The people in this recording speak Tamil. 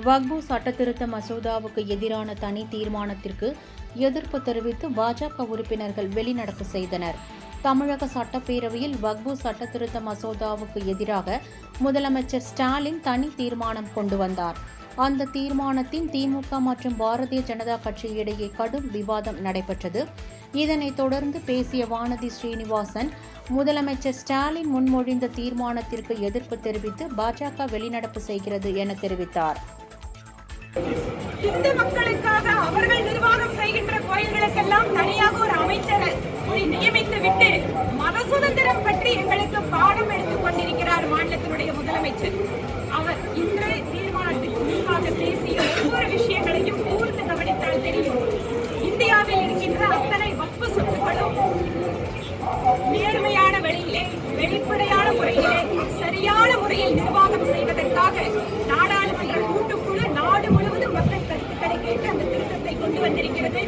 வக்பு சட்டத்திருத்த மசோதாவுக்கு எதிரான தனி தீர்மானத்திற்கு எதிர்ப்பு தெரிவித்து பாஜக உறுப்பினர்கள் வெளிநடப்பு செய்தனர். தமிழக சட்டப்பேரவையில் வக்பு சட்டத்திருத்த மசோதாவுக்கு எதிராக முதலமைச்சர் ஸ்டாலின் தனி தீர்மானம் கொண்டு வந்தார். அந்த தீர்மானத்தின் திமுக மற்றும் பாரதிய ஜனதா கட்சி இடையே கடும் விவாதம் நடைபெற்றது. இதனைத் தொடர்ந்து பேசிய வானதி ஸ்ரீனிவாசன், முதலமைச்சர் ஸ்டாலின் முன்மொழிந்த தீர்மானத்திற்கு எதிர்ப்பு தெரிவித்து பாஜக வெளிநடப்பு செய்கிறது என தெரிவித்தார். இந்து மக்களுக்காக அவர்கள் நிர்வாகம் செய்கின்ற கோயில்களுக்கெல்லாம் தனியாக ஒரு அமைச்சரை நியமித்து விட்டு மத சுதந்திரம் பற்றி எங்களுக்கு பாடம் எடுத்துக் கொண்டிருக்கிறார் மாநிலத்தினுடைய முதலமைச்சர். அவர் இன்று தீர்மானத்திற்கு முன்பாக பேசிய ஒவ்வொரு விஷயங்களையும் கூர்ந்து கவனித்தால் தெரியும். இந்தியாவில் இருக்கின்ற அத்தனை வக்ஃபு சொத்துக்களும் நேர்மையான வழியிலே, வெளிப்படையான முறையிலே, சரியான முறையில் நிர்வாகம் செய்வதற்காக நாடாளுமன்ற கூட்டுக்குழு நாடு முழுவதும் மக்கள் கருத்துக்களை கேட்டு அந்த திருத்தத்தை கொண்டு வந்திருக்கிறது.